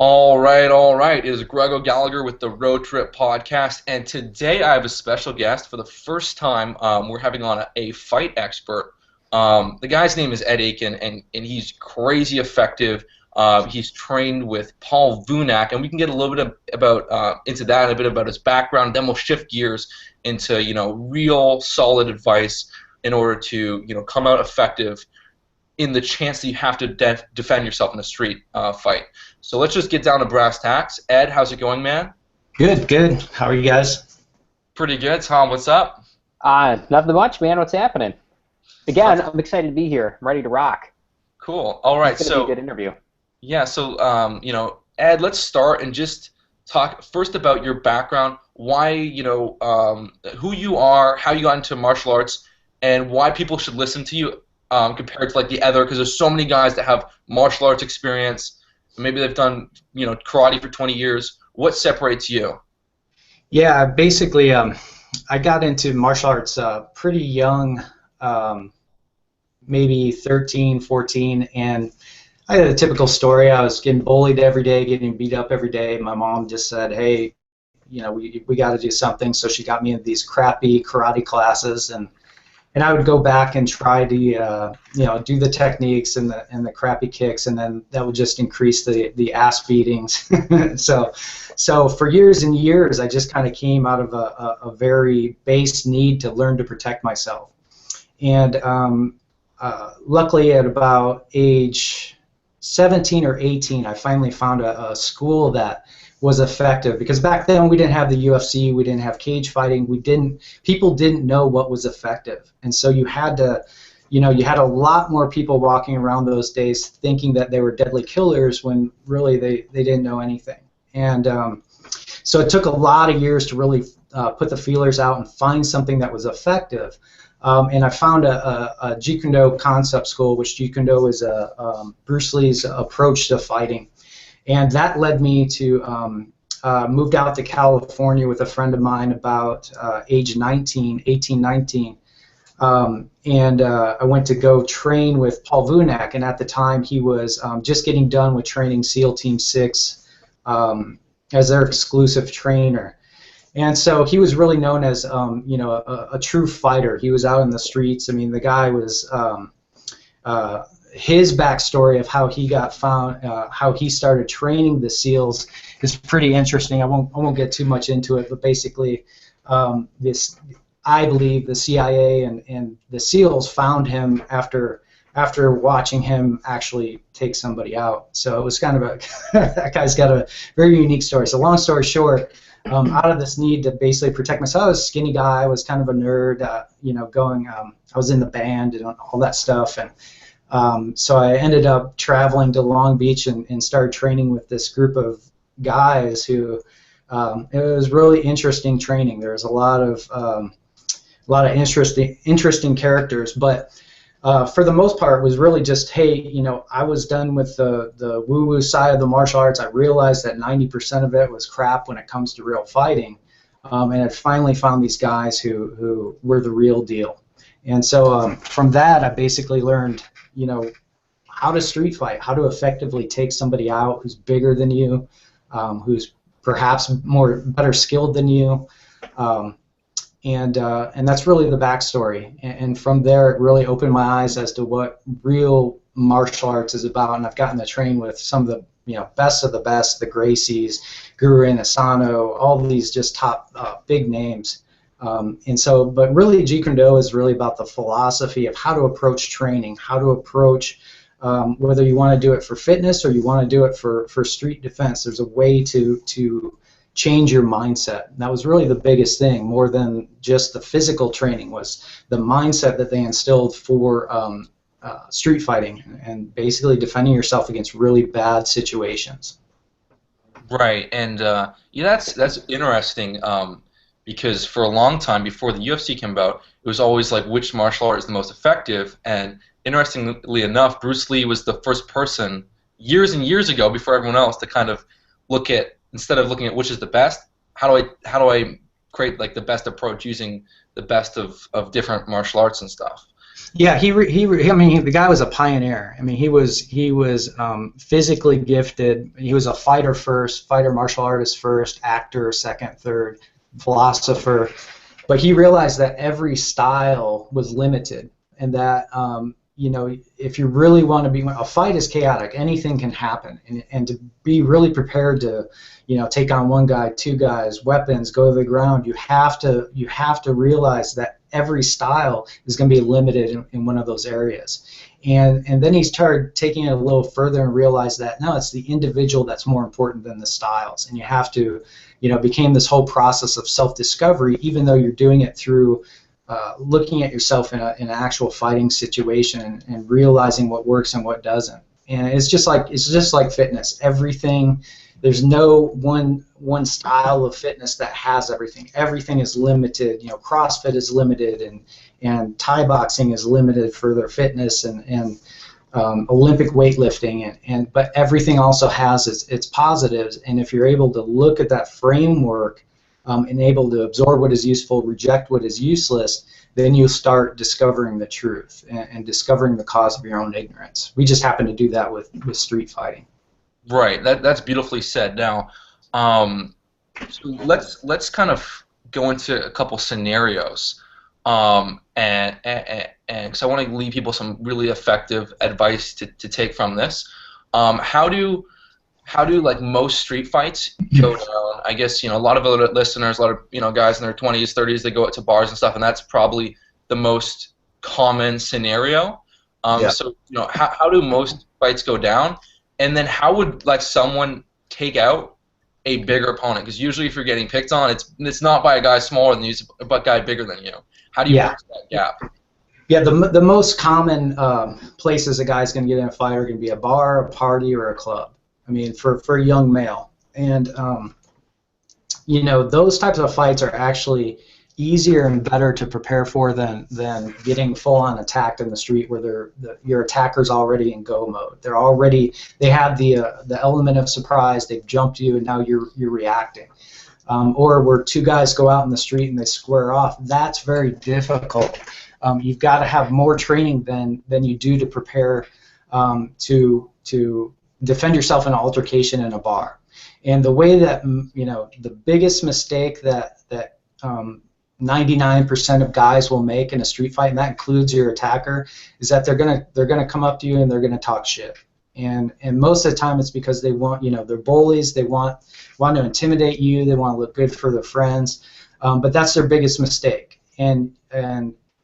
All right. It is Grego Gallagher with the Road Trip Podcast, and today I have a special guest. For the first time, we're having on a fight expert. The guy's name is Ed Aiken, and he's crazy effective. He's trained with Paul Vunak, and we can get a little bit about into that, a bit about his background. Then we'll shift gears into real solid advice in order to come out effective in the chance that you have to defend yourself in a street fight. So let's just get down to brass tacks. Ed, how's it going, man? Good, good. How are you guys? Pretty good. Tom, what's up? Nothing much, man. What's happening? Again, I'm excited to be here. I'm ready to rock. Cool. All right. It's gonna be a good interview. Yeah. So, Ed, let's start and just talk first about your background. Why, who you are, how you got into martial arts, and why people should listen to you compared to like the other. Because there's so many guys that have martial arts experience. Maybe they've done, karate for 20 years. What separates you? Yeah, basically, I got into martial arts pretty young, maybe 13, 14, and I had a typical story. I was getting bullied every day, getting beat up every day. My mom just said, hey, we got to do something. So she got me into these crappy karate classes, and I would go back and try to do the techniques and the crappy kicks, and then that would just increase the ass beatings. so for years and years, I just kind of came out of a very base need to learn to protect myself. And luckily, at about age 17 or 18, I finally found a school that was effective, because back then we didn't have the UFC, we didn't have cage fighting, people didn't know what was effective, and so you had a lot more people walking around those days thinking that they were deadly killers when really they didn't know anything. And so it took a lot of years to really put the feelers out and find something that was effective. And I found a Jeet Kune Do concept school, which Jeet Kune Do is Bruce Lee's approach to fighting. And that led me to moved out to California with a friend of mine about age 18, 19. And I went to go train with Paul Vunak, and at the time he was just getting done with training SEAL Team 6 as their exclusive trainer. And so he was really known as a true fighter. He was out in the streets. I mean, the guy was his backstory of how he got found, how he started training the SEALs is pretty interesting. I won't get too much into it, but basically, I believe the CIA and the SEALs found him after watching him actually take somebody out. So it was kind of that guy's got a very unique story. So long story short, out of this need to basically protect myself, I was a skinny guy. I was kind of a nerd, I was in the band and all that stuff, and so I ended up traveling to Long Beach and started training with this group of guys who it was really interesting training. There was a lot of interesting characters, but for the most part, it was really just, hey, I was done with the woo-woo side of the martial arts. I realized that 90% of it was crap when it comes to real fighting, and I finally found these guys who were the real deal. And so from that, I basically learned, how to street fight, how to effectively take somebody out who's bigger than you, who's perhaps better skilled than you, and that's really the backstory. And from there, it really opened my eyes as to what real martial arts is about. And I've gotten to train with some of the best of the best, the Gracies, Guru Asano, all these just top big names. And so, but really, Jeet Kune Do is really about the philosophy of how to approach training, how to approach whether you want to do it for fitness or you want to do it for street defense. There's a way to change your mindset. And that was really the biggest thing, more than just the physical training, was the mindset that they instilled for street fighting and basically defending yourself against really bad situations. Right, and that's interesting. Because for a long time, before the UFC came about, it was always like, which martial art is the most effective? And interestingly enough, Bruce Lee was the first person years and years ago, before everyone else, to kind of look at, instead of looking at which is the best, how do I create like the best approach using the best of different martial arts and stuff. Yeah, I mean, the guy was a pioneer. I mean, he was physically gifted. He was a fighter first, fighter martial artist first, actor second, third, philosopher. But he realized that every style was limited, and that if you really want to be, a fight is chaotic. Anything can happen, and to be really prepared to, take on one guy, two guys, weapons, go to the ground. You have to realize that every style is going to be limited in one of those areas. And then he started taking it a little further and realized that no, it's the individual that's more important than the styles, and you have to, became this whole process of self-discovery, even though you're doing it through looking at yourself in an actual fighting situation and realizing what works and what doesn't. And it's just like fitness. Everything, there's no one style of fitness that has everything. Everything is limited. CrossFit is limited, and Thai boxing is limited for their fitness, and Olympic weightlifting, but everything also has its positives. And if you're able to look at that framework and able to absorb what is useful, reject what is useless, then you start discovering the truth and discovering the cause of your own ignorance. We just happen to do that with street fighting. Right. That's beautifully said. Now, so let's kind of go into a couple scenarios, and because I want to leave people some really effective advice to take from this. How do like most street fights go down? I guess a lot of other listeners, a lot of guys in their 20s, 30s, they go out to bars and stuff, and that's probably the most common scenario. Yeah. So how do most fights go down? And then how would like someone take out a bigger opponent? Because usually if you're getting picked on, it's not by a guy smaller than you, but a guy bigger than you. How do you bridge that gap? Yeah, the most common places a guy's going to get in a fight are going to be a bar, a party, or a club. I mean, for a young male. And, those types of fights are actually easier and better to prepare for than getting full-on attacked in the street where your attacker's already in go mode. They have the element of surprise. They've jumped you, and now you're reacting. Or where two guys go out in the street and they square off. That's very difficult. You've got to have more training than you do to prepare to defend yourself in an altercation in a bar. And the way that the biggest mistake that 99% of guys will make in a street fight, and that includes your attacker, is that they're gonna come up to you and they're gonna talk shit. And most of the time it's because they want, they're bullies. They want to intimidate you. They want to look good for their friends. But that's their biggest mistake. And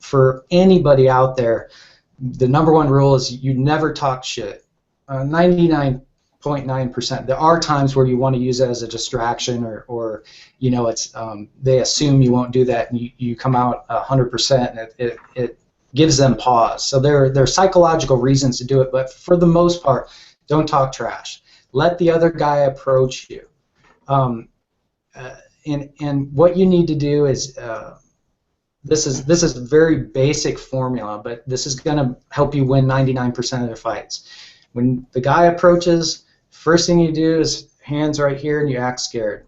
for anybody out there, the number one rule is you never talk shit. 99.9%. There are times where you want to use it as a distraction, or it's they assume you won't do that, and you come out 100%, and it gives them pause. So there are psychological reasons to do it, but for the most part, don't talk trash. Let the other guy approach you. And what you need to do is this is a very basic formula, but this is going to help you win 99% of the fights. When the guy approaches, first thing you do is hands right here, and you act scared,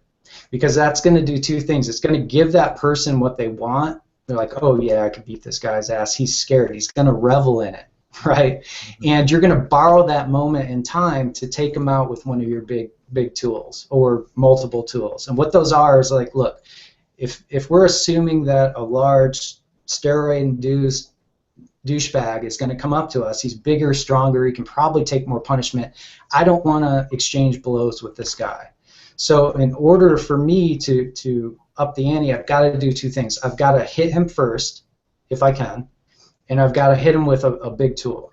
because that's going to do two things. It's going to give that person what they want. They're like, oh yeah, I could beat this guy's ass. He's scared. He's going to revel in it, right? And you're going to borrow that moment in time to take him out with one of your big tools or multiple tools. And what those are is like, look, if we're assuming that a large steroid-induced douchebag is going to come up to us, he's bigger, stronger, he can probably take more punishment. I don't want to exchange blows with this guy. So in order for me to up the ante, I've got to do two things. I've got to hit him first, if I can, and I've got to hit him with a big tool.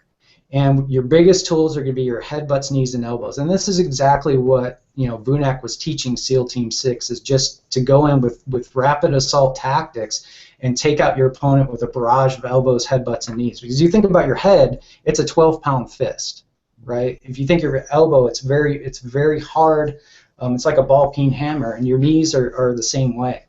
And your biggest tools are going to be your headbutts, knees, and elbows. And this is exactly what Vunak was teaching SEAL Team 6, is just to go in with rapid assault tactics and take out your opponent with a barrage of elbows, headbutts, and knees. Because you think about your head, it's a 12-pound fist, right? If you think of your elbow, it's very hard. It's like a ball-peen hammer, and your knees are the same way.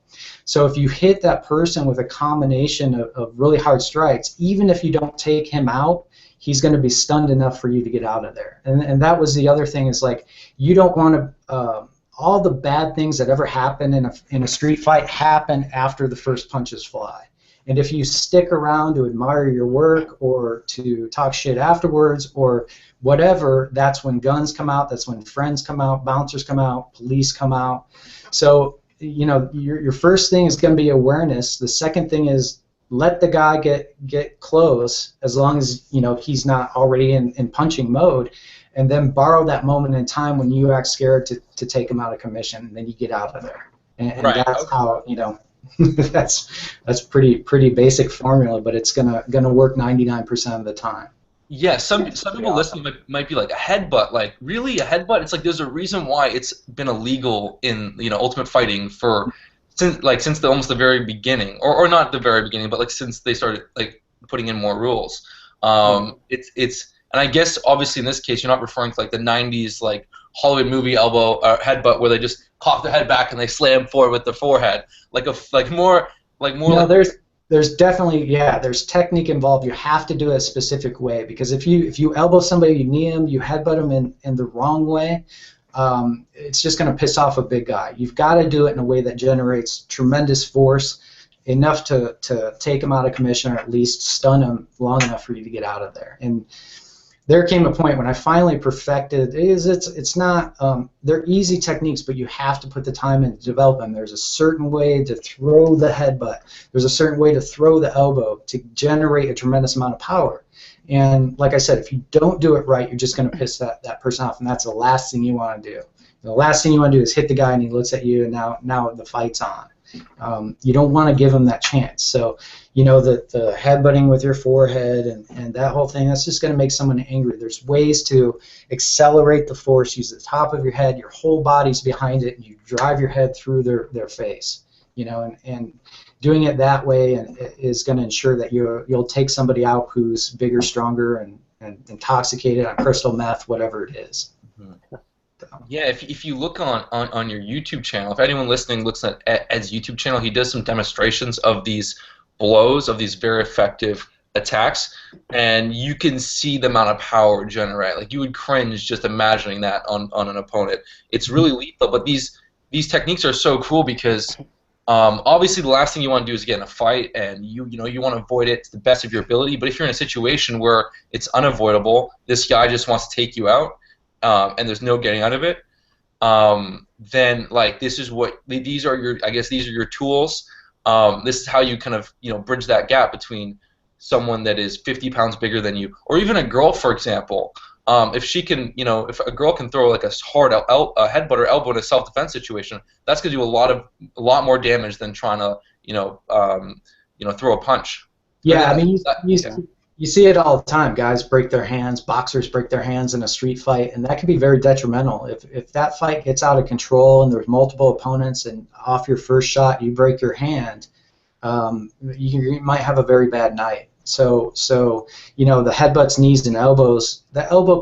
So if you hit that person with a combination of really hard strikes, even if you don't take him out, he's going to be stunned enough for you to get out of there. And that was the other thing, is like, you don't want to all the bad things that ever happen in a street fight happen after the first punches fly. And if you stick around to admire your work or to talk shit afterwards or whatever, that's when guns come out, that's when friends come out, bouncers come out, police come out. So, your first thing is going to be awareness. The second thing is let the guy get close as long as he's not already in punching mode, and then borrow that moment in time when you act scared to take him out of commission, and then you get out of there. And Right. that's Okay. how that's pretty basic formula, but it's gonna work 99% of the time. Yeah, some Pretty people awesome. listening might be like a headbutt, like really a headbutt. It's like there's a reason why it's been illegal in Ultimate Fighting for since almost the very beginning, or not the very beginning, but like since they started like putting in more rules. It's and I guess obviously in this case you're not referring to like the '90s like Hollywood movie elbow headbutt where they just cock their head back and they slam forward with their forehead, like more No, like there's definitely, yeah, there's technique involved. You have to do it a specific way, because if you elbow somebody, you knee them, you headbutt them in the wrong way, it's just going to piss off a big guy. You've got to do it in a way that generates tremendous force, enough to take him out of commission, or at least stun him long enough for you to get out of there. And there came a point when I finally perfected it's not they're easy techniques, but you have to put the time in to develop them. There's a certain way to throw the headbutt. There's a certain way to throw the elbow to generate a tremendous amount of power. And like I said, if you don't do it right, you're just going to piss that person off, and that's the last thing you want to do. The last thing you want to do is hit the guy and he looks at you, and now the fight's on. You don't want to give him that chance. So, the headbutting with your forehead and that whole thing, that's just going to make someone angry. There's ways to accelerate the force, use the top of your head, your whole body's behind it, and you drive your head through their face. And doing it that way is going to ensure that you'll take somebody out who's bigger, stronger, and intoxicated on crystal meth, whatever it is. Yeah, if you look on your YouTube channel, if anyone listening looks at Ed's YouTube channel, he does some demonstrations of these blows, of these very effective attacks, and you can see the amount of power generate. Like you would cringe just imagining that on an opponent. It's really lethal, but these techniques are so cool because obviously the last thing you want to do is get in a fight, and you want to avoid it to the best of your ability. But if you're in a situation where it's unavoidable, this guy just wants to take you out. And there's no getting out of it, then like these are your tools. This is how you kind of bridge that gap between someone that is 50 pounds bigger than you, or even a girl, for example. If she can, if a girl can throw like a hard a headbutt or elbow in a self-defense situation, that's going to do a lot more damage than trying to throw a punch. Yeah, I mean, Yeah. you see it all the time. Guys break their hands, boxers break their hands in a street fight, and that can be very detrimental. If that fight gets out of control and there's multiple opponents, and off your first shot you break your hand, you might have a very bad night. So the headbutts, knees, and elbows. The elbow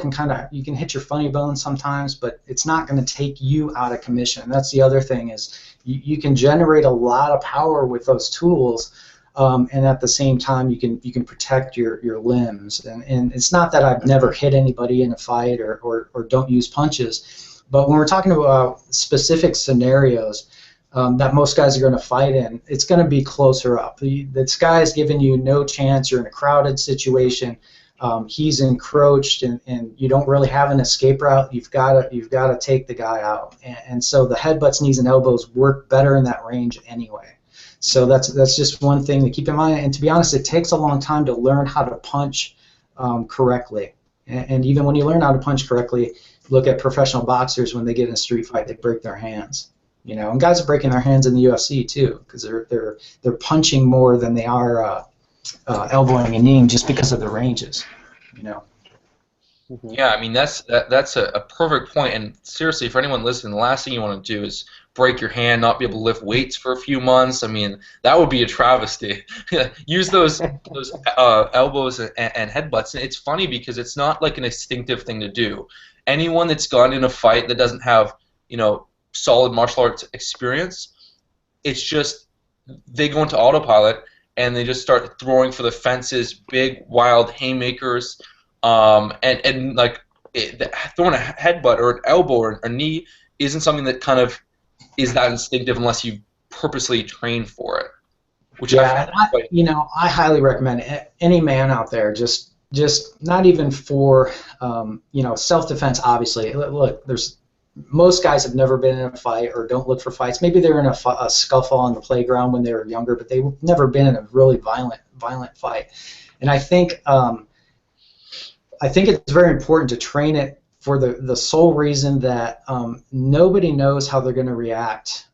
you can hit your funny bone sometimes, but it's not going to take you out of commission. That's the other thing is you can generate a lot of power with those tools. And at the same time, you can protect your limbs. And it's not that I've never hit anybody in a fight or don't use punches, but when we're talking about specific scenarios that most guys are going to fight in, it's going to be closer up. This guy is giving you no chance. You're in a crowded situation. He's encroached, and you don't really have an escape route. You've got to take the guy out. And so the headbutts, knees, and elbows work better in that range anyway. So that's just one thing to keep in mind. And to be honest, it takes a long time to learn how to punch correctly. And even when you learn how to punch correctly, look at professional boxers when they get in a street fight, they break their hands. And guys are breaking their hands in the UFC too, because they're punching more than they are elbowing and kneeing, just because of the ranges. Yeah, I mean that's a perfect point. And seriously, for anyone listening, the last thing you want to do is break your hand, not be able to lift weights for a few months. I mean, that would be a travesty. Use those elbows and headbutts. And it's funny because it's not like an instinctive thing to do. Anyone that's gone in a fight that doesn't have solid martial arts experience, it's just they go into autopilot and they just start throwing for the fences, big wild haymakers. And like throwing a headbutt or an elbow or a knee isn't something that kind of is that instinctive unless you purposely train for it. which I Yeah, find and I, quite. I highly recommend any man out there, just not even for, self-defense. Obviously, look, there's most guys have never been in a fight or don't look for fights. Maybe they're in a scuffle on the playground when they were younger, but they've never been in a really violent fight. And I think it's very important to train it for the sole reason that nobody knows how they're going to react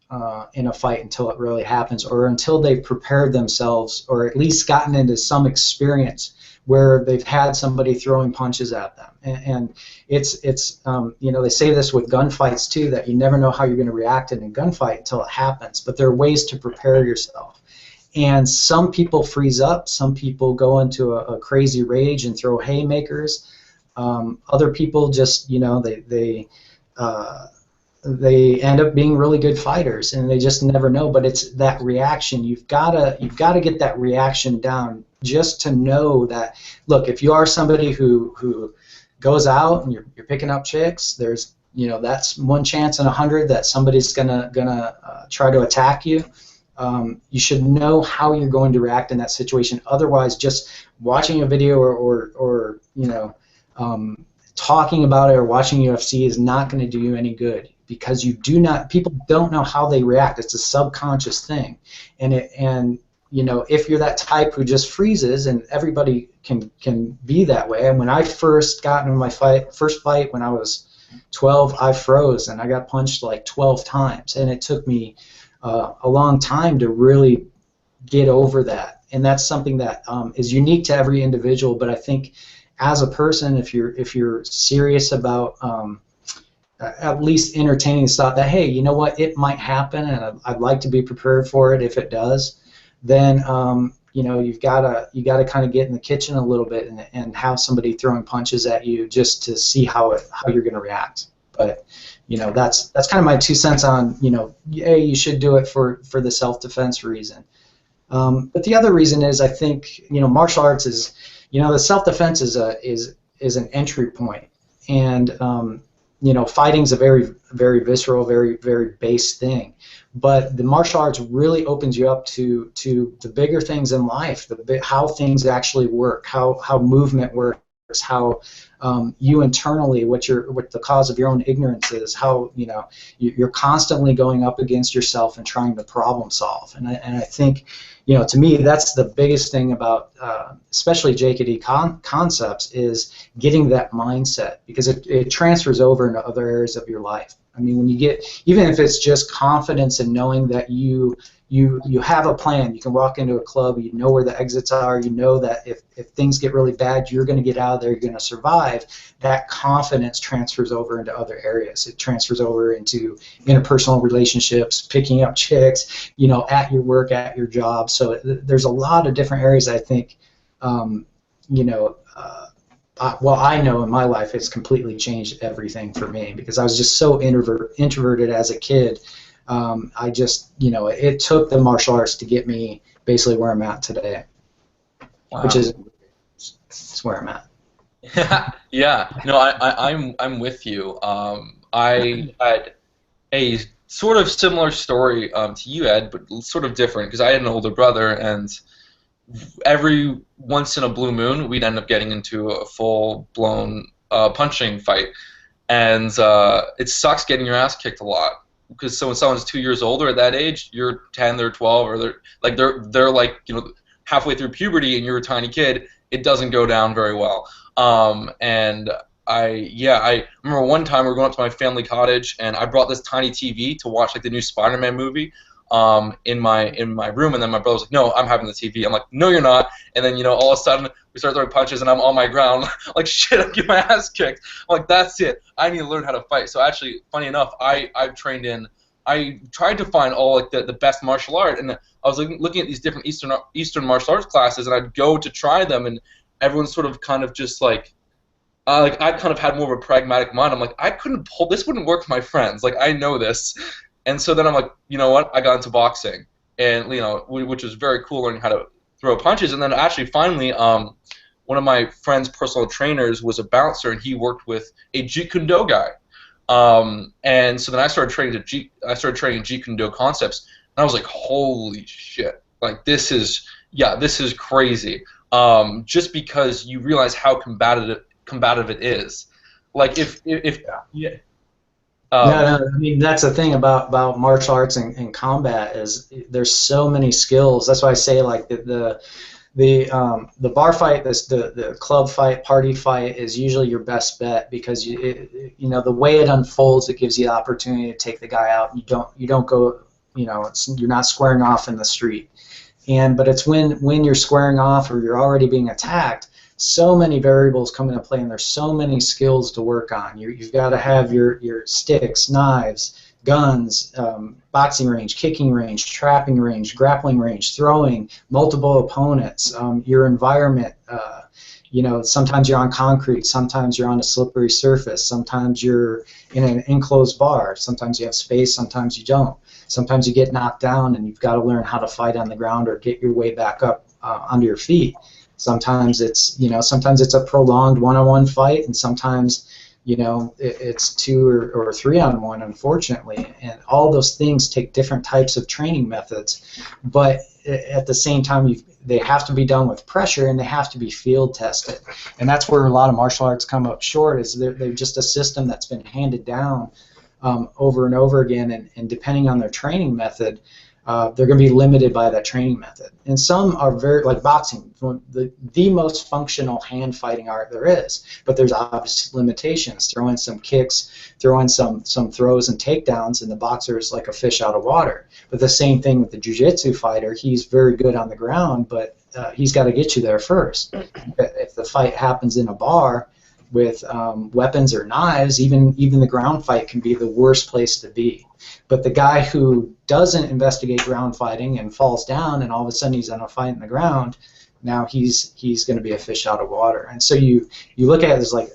in a fight until it really happens, or until they've prepared themselves, or at least gotten into some experience where they've had somebody throwing punches at them. And it's they say this with gunfights too, that you never know how you're going to react in a gunfight until it happens. But there are ways to prepare yourself. And some people freeze up. Some people go into a crazy rage and throw haymakers. Other people just, they end up being really good fighters, and they just never know. But it's that reaction. You've gotta get that reaction down, just to know that. Look, if you are somebody who goes out and you're picking up chicks, there's that's one chance in 100 that somebody's gonna try to attack you. You should know how you're going to react in that situation. Otherwise, just watching a video or talking about it or watching UFC is not going to do you any good, because people don't know how they react. It's a subconscious thing, and if you're that type who just freezes, and everybody can be that way. And when I first got into my first fight when I was 12, I froze and I got punched like 12 times, and it took me a long time to really get over that. And that's something that is unique to every individual. But I think as a person, if you're serious about at least entertaining the thought that, hey, you know what, it might happen, and I'd like to be prepared for it if it does, then you've got to kind of get in the kitchen a little bit and have somebody throwing punches at you just to see how you're going to react. But that's kind of my 2 cents on you should do it for the self-defense reason. But the other reason is, I think martial arts is the self-defense is an entry point, and fighting's a very, very visceral, very, very base thing. But the martial arts really opens you up to the bigger things in life, how things actually work, how movement works, how you internally, what the cause of your own ignorance is, how you're constantly going up against yourself and trying to problem solve. And I think to me, that's the biggest thing about especially JKD concepts, is getting that mindset, because it transfers over into other areas of your life. I mean, when you get, even if it's just confidence in knowing that you have a plan, you can walk into a club, you know where the exits are, you know that if things get really bad, you're going to get out of there, you're going to survive. That confidence transfers over into other areas. It transfers over into interpersonal relationships, picking up chicks, at your work, at your job. So there's a lot of different areas, I think, I know in my life it's completely changed everything for me, because I was just so introverted as a kid. I just, it took the martial arts to get me basically where I'm at today. Wow. Which is where I'm at. Yeah, no, I'm with you. I had a sort of similar story to you, Ed, but sort of different, because I had an older brother, and every once in a blue moon, we'd end up getting into a full-blown punching fight, and it sucks getting your ass kicked a lot, because when someone's 2 years older at that age, you're 10, they're 12, or they're like halfway through puberty, and you're a tiny kid. It doesn't go down very well. And I remember one time we were going up to my family cottage, and I brought this tiny TV to watch the new Spider-Man movie in my room, and then my brother was like, "No, I'm having the TV." I'm like, "No, you're not." And then all of a sudden we start throwing punches, and I'm on my ground like shit. I'm getting my ass kicked. I'm like, that's it. I need to learn how to fight. So actually, funny enough, I've trained in. I tried to find all the best martial art, and I was looking at these different Eastern martial arts classes, and I'd go to try them, and everyone's sort of kind of just like I kind of had more of a pragmatic mind. I'm like, I couldn't pull this. Wouldn't work for my friends. Like, I know this. And so then I'm like, you know what? I got into boxing, and which was very cool, learning how to throw punches. And then actually, finally, one of my friend's personal trainers was a bouncer, and he worked with a Jeet Kune Do guy. And so then I started training Jeet Kune Do concepts, and I was like, holy shit! Like this is crazy. Just because you realize how combative it is. Like if Yeah. No, um, no. I mean, that's the thing about martial arts and combat is there's so many skills. That's why I say like the bar fight, the club fight, party fight is usually your best bet because you know the way it unfolds, it gives you the opportunity to take the guy out. You don't go, you know, you're not squaring off in the street. But it's when you're squaring off or you're already being attacked, so many variables come into play, and there's so many skills to work on. You've got to have your sticks, knives, guns, boxing range, kicking range, trapping range, grappling range, throwing, multiple opponents, your environment. You know, sometimes you're on concrete, sometimes you're on a slippery surface, sometimes you're in an enclosed bar, sometimes you have space, sometimes you don't. Sometimes you get knocked down and you've got to learn how to fight on the ground or get your way back up onto your feet. Sometimes sometimes it's a prolonged one-on-one fight, and sometimes, it's two or three-on-one, unfortunately. And all those things take different types of training methods, but at the same time, they have to be done with pressure and they have to be field tested. And that's where a lot of martial arts come up short. Is they're just a system that's been handed down over and over again, and depending on their training method, they're going to be limited by that training method. And some are very, like boxing, the most functional hand fighting art there is, but there's obvious limitations. Throw in some kicks, throw in some throws and takedowns, and the boxer is like a fish out of water. But the same thing with the jiu-jitsu fighter. He's very good on the ground, but he's got to get you there first. If the fight happens in a bar with weapons or knives, even the ground fight can be the worst place to be. But the guy who doesn't investigate ground fighting and falls down, and all of a sudden he's on a fight in the ground, now he's going to be a fish out of water. And so you look at it as like,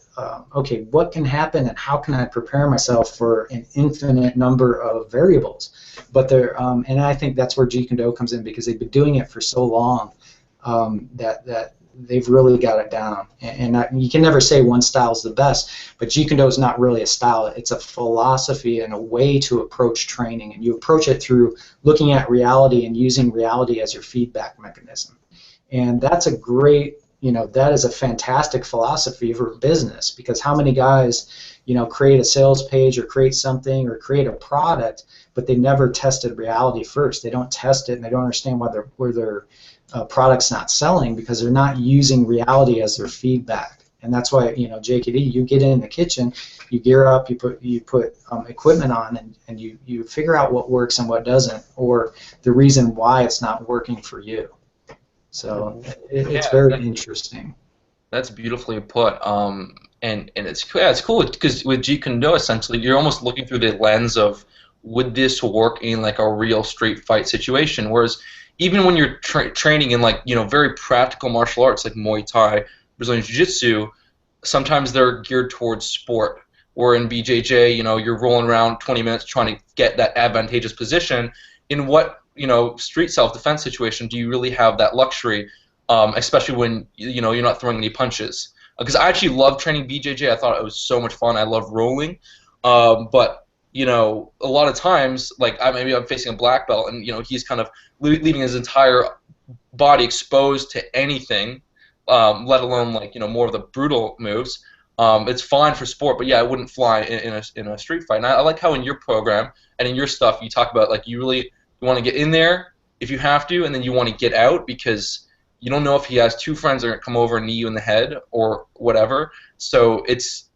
okay, what can happen, and how can I prepare myself for an infinite number of variables? But and I think that's where Jeet Kune Do comes in, because they've been doing it for so long that they've really got it down. And you can never say one style is the best, but Jeet Kune Do is not really a style. It's a philosophy and a way to approach training, and you approach it through looking at reality and using reality as your feedback mechanism. And that's a great, that is a fantastic philosophy for business, because how many guys, create a sales page or create something or create a product, but they never tested reality first. They don't test it, and they don't understand where their product's not selling, because they're not using reality as their feedback. And that's why, JKD, you get in the kitchen, you gear up, you put equipment on, and you figure out what works and what doesn't, or the reason why it's not working for you. So it's very interesting. That's beautifully put. And it's cool because with Jeet Kune Do, essentially, you're almost looking through the lens of, would this work in like a real street fight situation? Whereas even when you're training in like very practical martial arts like Muay Thai, Brazilian Jiu-Jitsu, sometimes they're geared towards sport. Or in BJJ, you're rolling around 20 minutes trying to get that advantageous position. In what street self-defense situation do you really have that luxury, especially when you're not throwing any punches? Because I actually love training BJJ. I thought it was so much fun. I love rolling, but a lot of times, like maybe I'm facing a black belt, and he's kind of leaving his entire body exposed to anything, let alone like more of the brutal moves. It's fine for sport, but yeah, it wouldn't fly in a street fight. And I like how in your program and in your stuff you talk about like you want to get in there if you have to, and then you want to get out because you don't know if he has two friends that are going to come over and knee you in the head or whatever. So it's,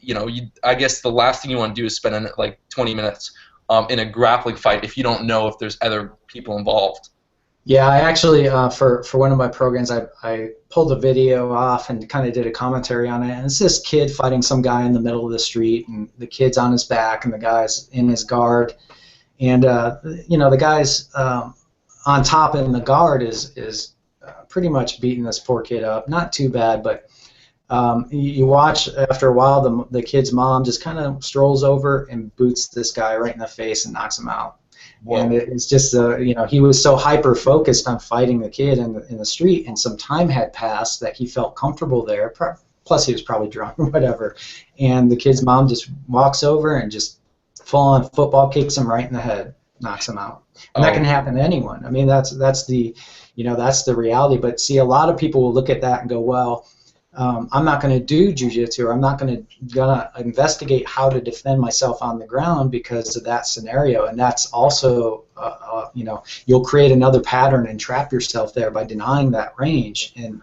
I guess the last thing you want to do is spend like 20 minutes in a grappling fight if you don't know if there's other people involved. Yeah, I actually, for one of my programs, I pulled a video off and kind of did a commentary on it. And it's this kid fighting some guy in the middle of the street, and the kid's on his back, and the guy's in his guard. And, the guy's on top in the guard is pretty much beating this poor kid up. Not too bad, but you watch after a while, the kid's mom just kind of strolls over and boots this guy right in the face and knocks him out. Whoa. And it's just, he was so hyper-focused on fighting the kid in the street, and some time had passed that he felt comfortable there, plus he was probably drunk or whatever. And the kid's mom just walks over and just full-on football kicks him right in the head. knocks them out. And that can happen to anyone. I mean, that's the, that's the reality. But see, a lot of people will look at that and go, well, I'm not going to do jujitsu, or I'm not going to investigate how to defend myself on the ground because of that scenario. And that's also, you'll create another pattern and trap yourself there by denying that range. And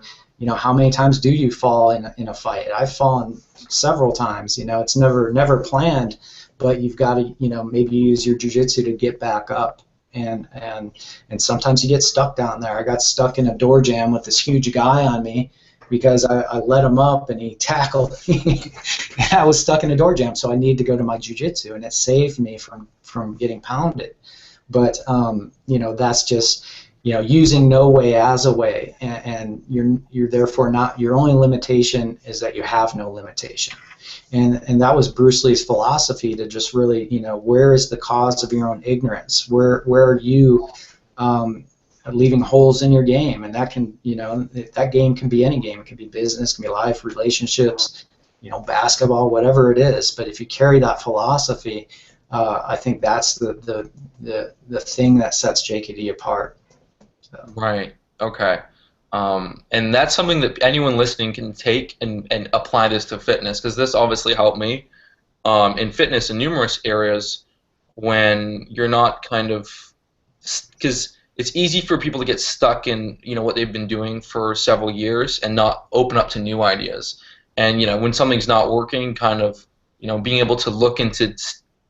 how many times do you fall in a fight? I've fallen several times. It's never planned, but you've got to maybe use your jiu-jitsu to get back up. And sometimes you get stuck down there. I got stuck in a door jam with this huge guy on me because I let him up and he tackled me. And I was stuck in a door jam, so I needed to go to my jiu-jitsu, and it saved me from getting pounded. But that's just using no way as a way, and you're therefore not. Your only limitation is that you have no limitation, and that was Bruce Lee's philosophy, to just really where is the cause of your own ignorance? Where are you leaving holes in your game? And that can that game can be any game. It can be business, it can be life, relationships, basketball, whatever it is. But if you carry that philosophy, I think that's the thing that sets JKD apart. So. Right. Okay. And that's something that anyone listening can take and apply this to fitness, because this obviously helped me in fitness in numerous areas when you're not because it's easy for people to get stuck in what they've been doing for several years and not open up to new ideas. And when something's not working, being able to look into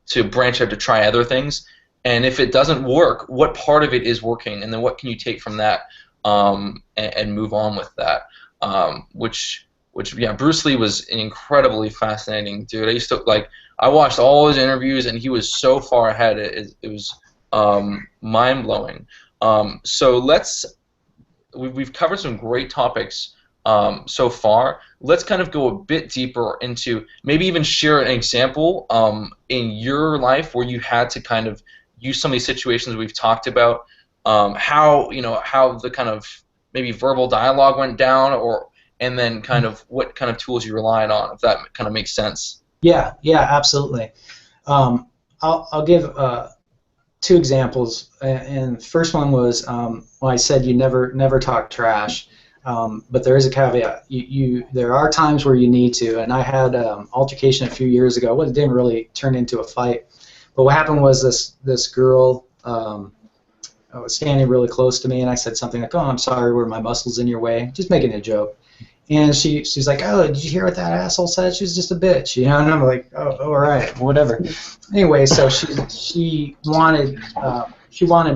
to branch out to try other things. And if it doesn't work, what part of it is working, and then what can you take from that and move on with that? Which Bruce Lee was an incredibly fascinating dude. I watched all his interviews, and he was so far ahead. It was mind blowing. So we've covered some great topics so far. Let's kind of go a bit deeper into maybe even share an example in your life where you had to kind of use some of these situations we've talked about, how the kind of maybe verbal dialogue went down, and then kind of what kind of tools you relied on, if that kind of makes sense. Yeah, absolutely. I'll give two examples, and the first one was when I said you never talk trash, but there is a caveat. There are times where you need to, and I had an altercation a few years ago. Well, it didn't really turn into a fight. But what happened was this girl was standing really close to me, and I said something like, "Oh, I'm sorry, were my muscles in your way?" Just making a joke. And she's like, "Oh, did you hear what that asshole said? She was just a bitch, And I'm like, "Oh, all right, whatever." Anyway, so she wanted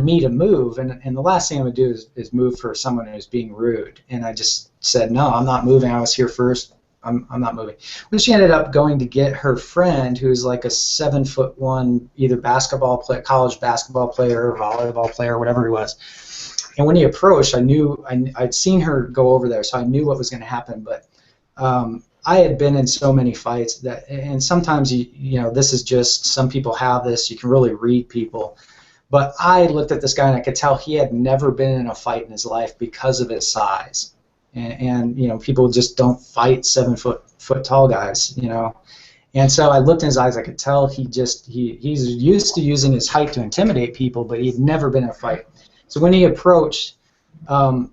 me to move, and the last thing I'm gonna do is move for someone who's being rude. And I just said, "No, I'm not moving. I was here first. I'm not moving." Well, she ended up going to get her friend, who's like a 7'1", either college basketball player, or volleyball player, whatever he was. And when he approached, I knew I'd seen her go over there, so I knew what was going to happen. But I had been in so many fights and sometimes this is just, some people have this. You can really read people. But I looked at this guy and I could tell he had never been in a fight in his life because of his size. And people just don't fight 7 foot tall guys, And so I looked in his eyes. I could tell he's used to using his height to intimidate people, but he'd never been in a fight. So when he approached, I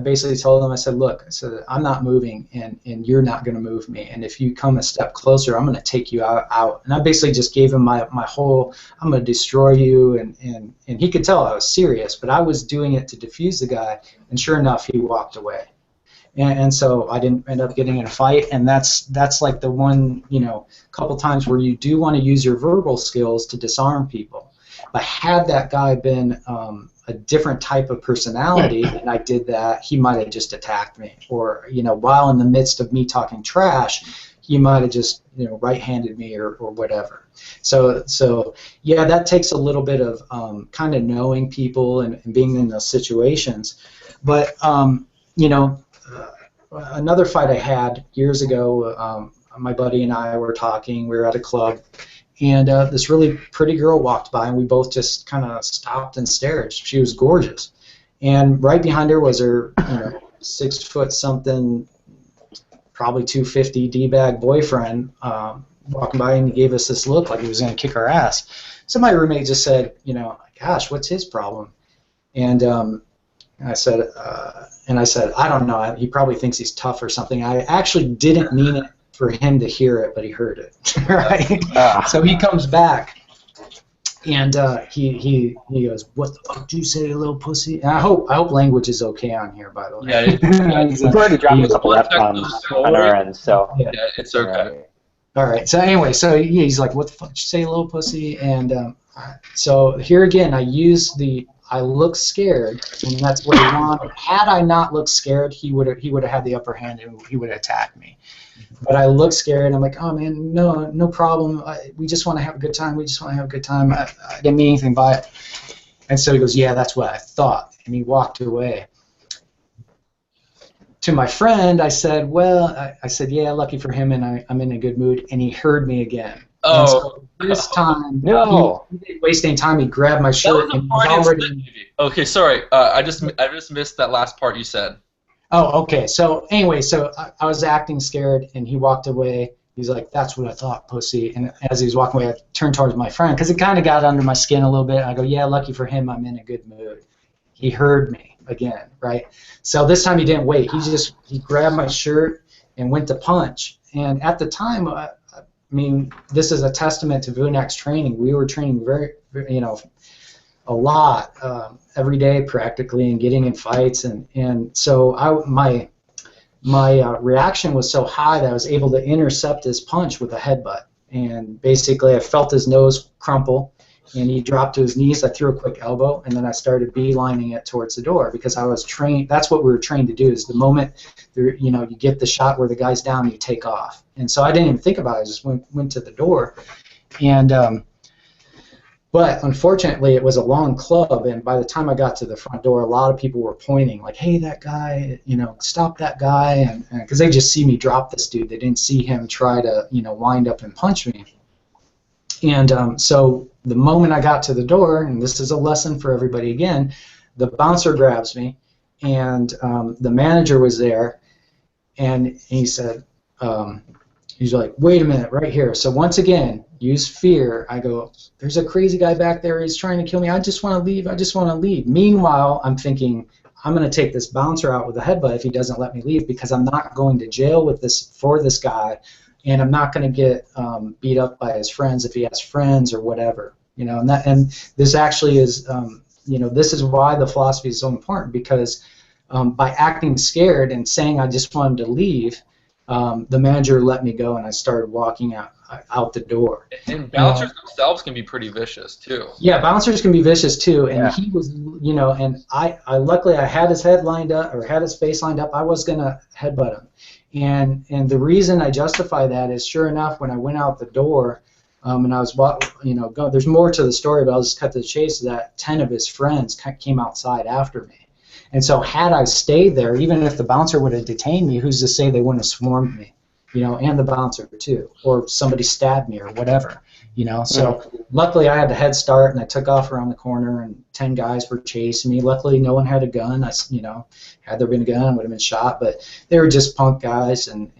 basically told him, I said, "Look, I'm not moving, and you're not going to move me. And if you come a step closer, I'm going to take you out." And I basically just gave him my whole, "I'm going to destroy you." And he could tell I was serious, but I was doing it to defuse the guy. And sure enough, he walked away. And so I didn't end up getting in a fight. And that's like the one, couple times where you do want to use your verbal skills to disarm people. But had that guy been a different type of personality and I did that, he might have just attacked me. Or, while in the midst of me talking trash, he might have just, right-handed me or whatever. So yeah, that takes a little bit of kind of knowing people and being in those situations. But, another fight I had years ago, my buddy and I were talking, we were at a club, and this really pretty girl walked by, and we both just kind of stopped and stared. She was gorgeous. And right behind her was her 6 foot something, probably 250 D-bag boyfriend, walking by and he gave us this look like he was going to kick our ass. So my roommate just said, gosh, what's his problem? And I said, I don't know. He probably thinks he's tough or something. I actually didn't mean it for him to hear it, but he heard it. Right? So he comes back, and he goes, "What the fuck did you say, little pussy?" And I hope language is okay on here, by the way. Yeah, we've already dropped a couple F-bombs on our end, so yeah, it's okay. All right. So anyway, so he's like, "What the fuck did you say, little pussy?" And so here again, I look scared, and that's what he wanted. Had I not looked scared, he would have had the upper hand, and he would have attacked me. But I look scared. I'm like, oh man, no problem. We just want to have a good time. I didn't mean anything by it. And so he goes, yeah, that's what I thought. And he walked away. To my friend, I said, yeah, lucky for him, and I'm in a good mood. And he heard me again. Oh. And so this time, no. he didn't waste any time. He grabbed my shirt. That was already... Okay, sorry. I just missed that last part you said. Oh, okay. So anyway, I was acting scared, and he walked away. He's like, "That's what I thought, pussy." And as he was walking away, I turned towards my friend because it kind of got under my skin a little bit. I go, "Yeah, lucky for him, I'm in a good mood." He heard me again, right? So this time he didn't wait. He grabbed my shirt and went to punch. And at the time, I mean, this is a testament to Vunak's training. We were training very, a lot every day practically, and getting in fights, and so my reaction was so high that I was able to intercept his punch with a headbutt, and basically I felt his nose crumple, and he dropped to his knees. I threw a quick elbow, and then I started beelining it towards the door because I was trained. That's what we were trained to do. Is the moment you get the shot where the guy's down, you take off. And so I didn't even think about it. I just went to the door, and. But unfortunately, it was a long club, and by the time I got to the front door, a lot of people were pointing, like, "Hey, that guy, stop that guy," and because they just see me drop this dude, they didn't see him try to, wind up and punch me. And so the moment I got to the door, and this is a lesson for everybody again, the bouncer grabs me, and the manager was there, and he said, he's like, "Wait a minute, right here." So once again, use fear. I go, "There's a crazy guy back there. He's trying to kill me. I just want to leave. Meanwhile, I'm thinking, I'm going to take this bouncer out with a headbutt if he doesn't let me leave, because I'm not going to jail for this guy, and I'm not going to get beat up by his friends if he has friends or whatever. And this actually is, this is why the philosophy is so important, because by acting scared and saying I just wanted to leave, the manager let me go, and I started walking out the door. And bouncers themselves can be pretty vicious too. Yeah, bouncers can be vicious too, and he was, and I luckily I had his head lined up, or had his face lined up. I was gonna headbutt him, and the reason I justify that is, sure enough, when I went out the door, and I was, going, there's more to the story, but I'll just cut to the chase. That 10 of his friends came outside after me. And so had I stayed there, even if the bouncer would have detained me, who's to say they wouldn't have swarmed me, and the bouncer too, or somebody stabbed me or whatever, So luckily I had the head start, and I took off around the corner, and 10 guys were chasing me. Luckily no one had a gun. Had there been a gun, I would have been shot, but they were just punk guys, and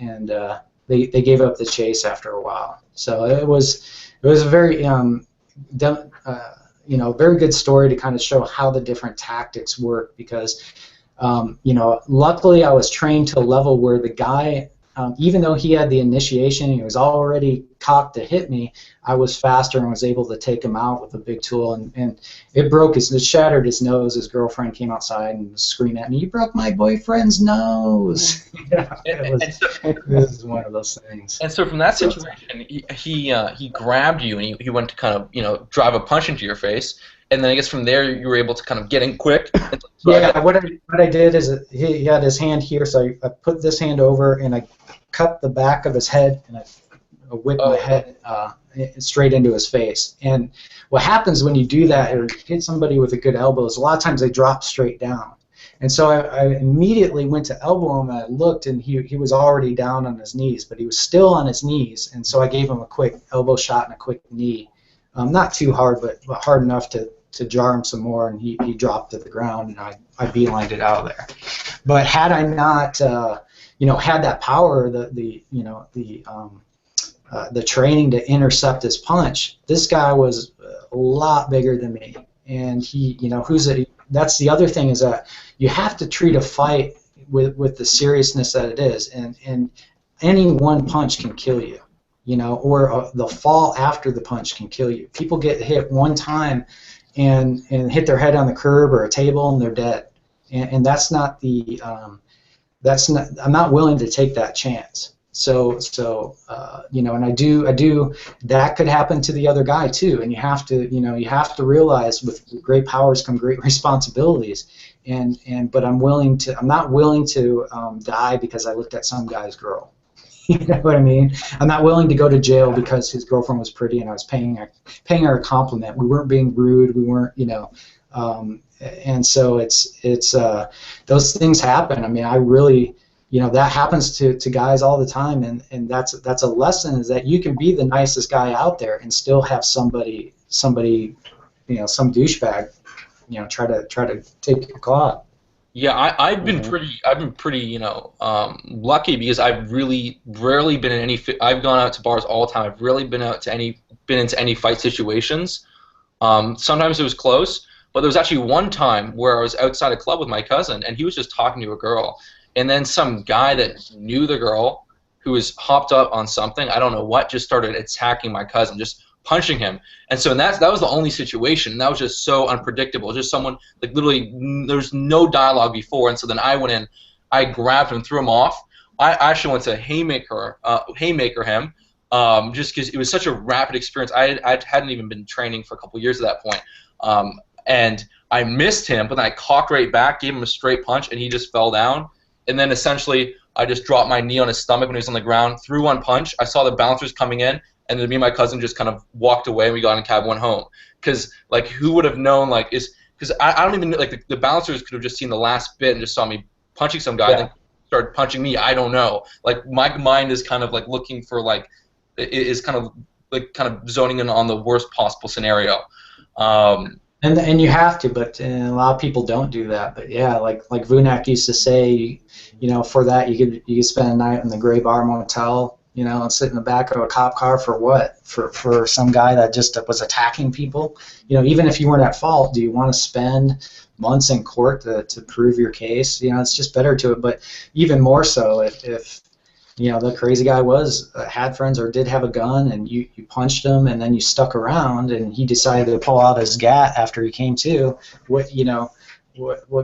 they gave up the chase after a while. So it was a very very good story to kind of show how the different tactics work, because, luckily I was trained to a level where the guy, even though he had the initiation, he was already cocked to hit me, I was faster and was able to take him out with a big tool, and it shattered his nose. His girlfriend came outside and was screaming at me, "You broke my boyfriend's nose!" It was one of those things. And so from that situation, he grabbed you, and he went to kind of drive a punch into your face, and then I guess from there you were able to kind of get in quick. What I did is he had his hand here, so I put this hand over and I cut the back of his head, and I whipped my head straight into his face. And what happens when you do that, or hit somebody with a good elbow, is a lot of times they drop straight down. And so I immediately went to elbow him, and I looked, and he was already down on his knees, but he was still on his knees, and so I gave him a quick elbow shot and a quick knee. Not too hard, but hard enough to jar him some more, and he dropped to the ground, and I beelined it out of there. But had I not, had that power, the training to intercept his punch. This guy was a lot bigger than me, and he, that's the other thing, is that you have to treat a fight with the seriousness that it is, and any one punch can kill you, or the fall after the punch can kill you. People get hit one time and hit their head on the curb or a table and they're dead, and that's not the I'm not willing to take that chance. So and I do. That could happen to the other guy too, and you have to realize with great powers come great responsibilities. But I'm not willing to die because I looked at some guy's girl. You know what I mean? I'm not willing to go to jail because his girlfriend was pretty and I was paying her a compliment. We weren't being rude. We weren't, and so it's those things happen. I mean, I really. That happens to guys all the time, and that's a lesson, is that you can be the nicest guy out there and still have somebody, some douchebag, try to take your claw. Yeah, I've been pretty lucky, because I've really rarely been in any. I've gone out to bars all the time. I've really been into any fight situations. Sometimes it was close, but there was actually one time where I was outside a club with my cousin, and he was just talking to a girl. And then some guy that knew the girl, who was hopped up on something, I don't know what, just started attacking my cousin, just punching him. And so that was the only situation. And that was just so unpredictable. Just someone, like, literally, there was no dialogue before. And so then I went in, I grabbed him, threw him off. I actually went to haymaker him, just because it was such a rapid experience. I hadn't even been training for a couple years at that point. And I missed him, but then I cocked right back, gave him a straight punch, and he just fell down. And then essentially, I just dropped my knee on his stomach when he was on the ground, threw one punch. I saw the bouncers coming in, and then me and my cousin just kind of walked away, and we got in a cab, went home. Because, like, who would have known, like, because I don't even, like, the bouncers could have just seen the last bit and just saw me punching some guy, then started punching me. I don't know. Like, my mind is kind of, like, looking for, like, is kind of zoning in on the worst possible scenario. And you have to, but a lot of people don't do that. But yeah, like Vunak used to say, for that you could spend a night in the Gray Bar Motel, and sit in the back of a cop car for what? For some guy that just was attacking people. Even if you weren't at fault, do you want to spend months in court to prove your case? It's just better to it. But even more so if the crazy guy had friends or did have a gun, and you punched him, and then you stuck around, and he decided to pull out his gat after he came to. What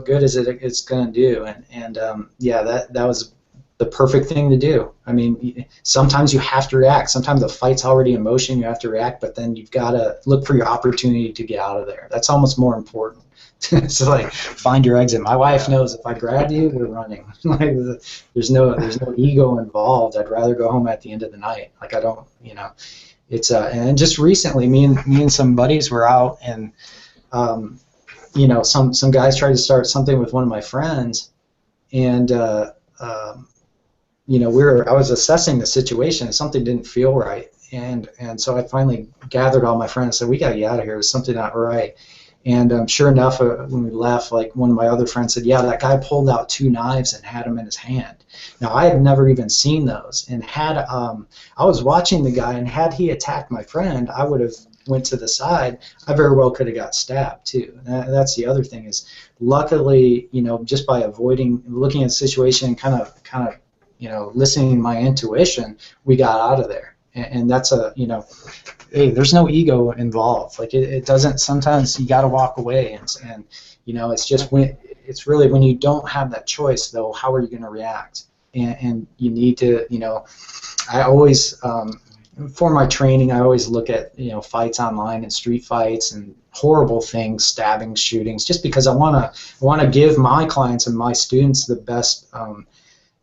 good is it's going to do? And that was the perfect thing to do. I mean, sometimes you have to react. Sometimes the fight's already in motion, you have to react, but then you've got to look for your opportunity to get out of there. That's almost more important. So, like, find your exit. My wife knows if I grab you, we're running. Like, there's no ego involved. I'd rather go home at the end of the night. Like, I don't, it's and just recently, me and some buddies were out, and some guys tried to start something with one of my friends, and I was assessing the situation, and something didn't feel right, and so I finally gathered all my friends and said, we got to get out of here. There's something not right. And sure enough, when we left, like, one of my other friends said, yeah, that guy pulled out 2 knives and had them in his hand. Now, I had never even seen those, and I was watching the guy, and had he attacked my friend, I would have went to the side. I very well could have got stabbed too. That's the other thing, is luckily, just by looking at the situation and kind of listening to my intuition, we got out of there. And that's hey, there's no ego involved. Like, it doesn't. Sometimes you got to walk away, and it's just it's really when you don't have that choice, though. How are you going to react? And you need to, I always, for my training, I always look at fights online and street fights and horrible things, stabbings, shootings, just because I want to give my clients and my students the best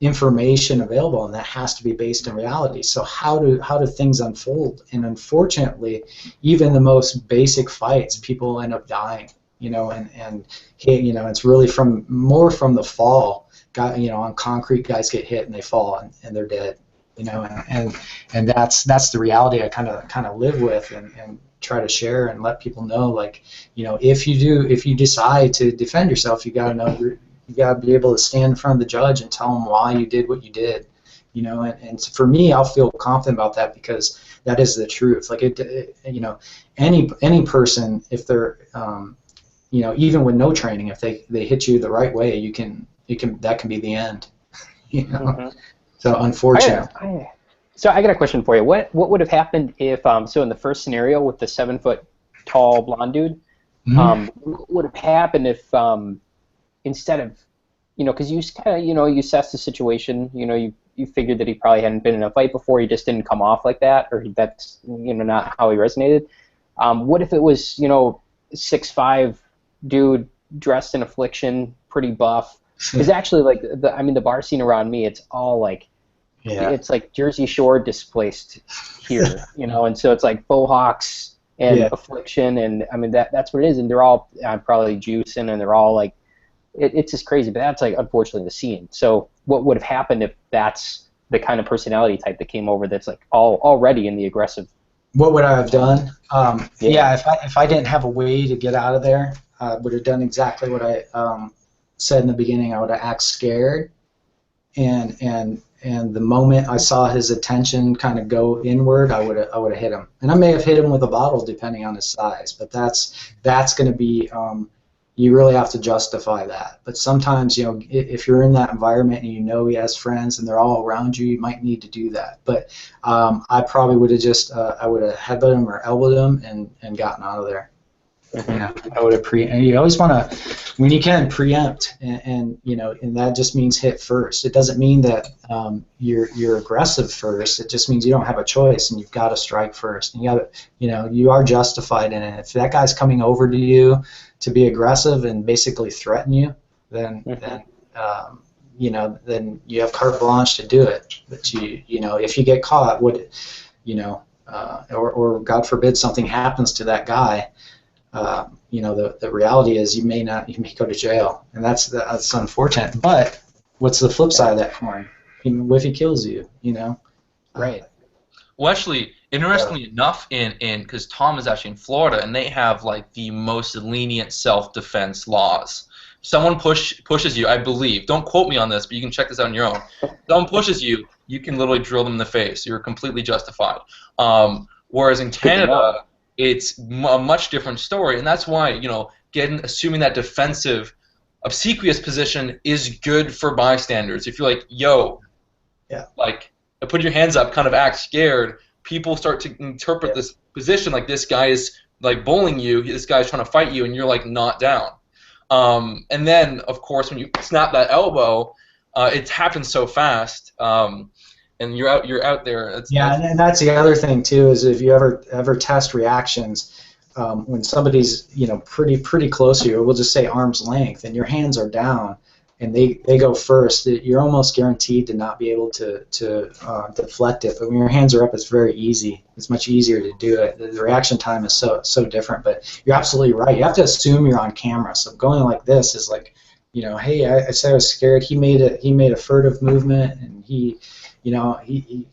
information available, and that has to be based in reality. So how do things unfold? And unfortunately, even the most basic fights, people end up dying. And it's really more from the fall. On concrete, guys get hit and they fall and they're dead. And that's the reality I kind of live with and try to share and let people know. Like, if you decide to defend yourself, you got to know you got to be able to stand in front of the judge and tell him why you did what you did. you know, and for me, I'll feel confident about that because that is the truth. Like you know, any person, if they're, you know, even with no training, if they hit you the right way, that can be the end, you know. Mhm. So unfortunate. So I got a question for you. What would have happened if so in the first scenario with the 7 foot tall blonde dude, what would have happened if instead of, you know, because you kind of, you know, you assess the situation, you know, you figured that he probably hadn't been in a fight before, he just didn't come off like that, or that's, you know, not how he resonated. What if it was, you know, 6'5" dude dressed in affliction, pretty buff? Because actually, like the bar scene around me, it's all like, it's like Jersey Shore displaced here, you know, and so it's like Bohawks and affliction, and I mean that's what it is, and they're all probably juicing, and they're all like, it's just crazy, but that's like unfortunately the scene. So what would have happened if that's the kind of personality type that came over that's like already in the aggressive? What would I have done? If I didn't have a way to get out of there, I would have done exactly what I said in the beginning. I would have acted scared, and the moment I saw his attention kind of go inward, I would have hit him, and I may have hit him with a bottle depending on his size. But that's going to be you really have to justify that. But sometimes, you know, if you're in that environment and you know he has friends and they're all around you, you might need to do that. But I probably would have just I would have headbutted him or elbowed him and gotten out of there. Mm-hmm. Yeah, I would have and you always want to, when you can, preempt, and you know, and that just means hit first. It doesn't mean that you're aggressive first. It just means you don't have a choice and you've got to strike first. And you are justified in it. If that guy's coming over to you to be aggressive and basically threaten you, then you know, then you have carte blanche to do it. But you know, if you get caught, or God forbid something happens to that guy. You know, the reality is you may go to jail, and that's unfortunate. But what's the flip side of that coin? What if he kills you? You know, right? Well, actually, interestingly enough, because Tom is actually in Florida, and they have like the most lenient self-defense laws. Someone pushes you, I believe. Don't quote me on this, but you can check this out on your own. Someone pushes you, you can literally drill them in the face. You're completely justified. Whereas in Canada, it's a much different story, and that's why, you know, assuming that defensive, obsequious position is good for bystanders. If you're like, yo, like, put your hands up, kind of act scared, people start to interpret this position like this guy is like bullying you, this guy's trying to fight you, and you're like not down. And then, of course, when you snap that elbow, it happens so fast. And you're out there. And that's the other thing too, is if you ever test reactions, when somebody's, you know, pretty close to you, we'll just say arm's length, and your hands are down, and they go first, you're almost guaranteed to not be able to deflect it. But when your hands are up, it's very easy. It's much easier to do it. The reaction time is so different. But you're absolutely right. You have to assume you're on camera. So going like this is like, you know, hey, I said I was scared. He made a furtive movement, and he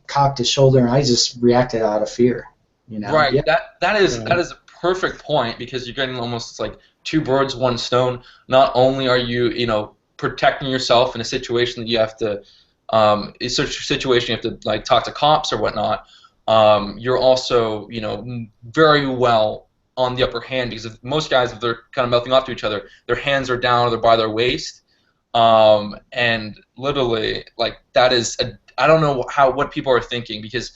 cocked his shoulder, and I just reacted out of fear. You know. Right. Yeah. That is a perfect point, because you're getting almost like two birds, one stone. Not only are you, you know, protecting yourself in a situation that you have to, it's such a situation you have to like talk to cops or whatnot. You're also, you know, very well on the upper hand, because if most guys, if they're kind of mouthing off to each other, their hands are down or they're by their waist, and literally like that is I don't know what people are thinking, because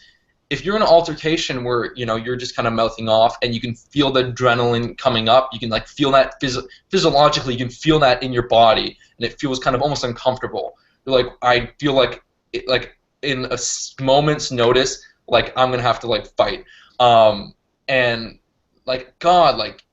if you're in an altercation where, you know, you're just kind of mouthing off and you can feel the adrenaline coming up, you can like feel that physiologically, you can feel that in your body, and it feels kind of almost uncomfortable. You're like, I feel like in a moment's notice, like I'm gonna have to like fight, and like God, like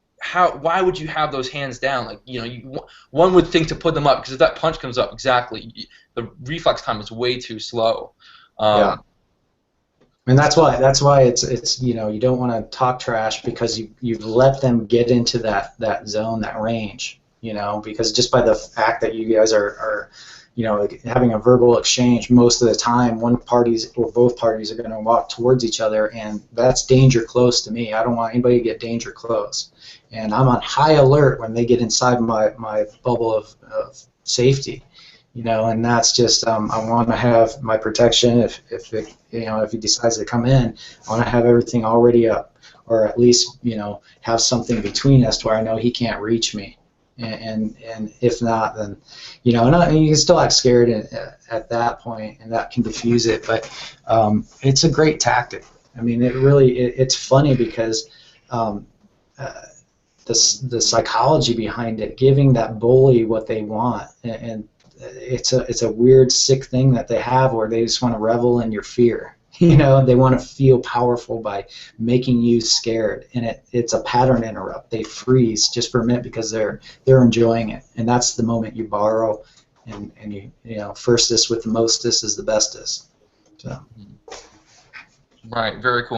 why would you have those hands down? Like, you know, one would think to put them up, because if that punch comes up, exactly, the reflex time is way too slow. And that's why it's you know, you don't want to talk trash, because you've let them get into that zone, that range, you know, because just by the fact that you guys are you know, like having a verbal exchange, most of the time one parties or both parties are going to walk towards each other, and that's danger close to me. I don't want anybody to get danger close, and I'm on high alert when they get inside my bubble of safety. And that's just I want to have my protection if he decides to come in. I want to have everything already up, or at least have something between us to where I know he can't reach me, and if not, then and you can still act scared at that point, and that can diffuse it. But it's a great tactic. I mean, it's funny because the psychology behind it, giving that bully what they want, and it's a weird, sick thing that they have where they just want to revel in your fear. They want to feel powerful by making you scared, and it's a pattern interrupt. They freeze just for a minute because they're enjoying it, and that's the moment you borrow, and firstest with the mostest is the bestest. So. Right, very cool.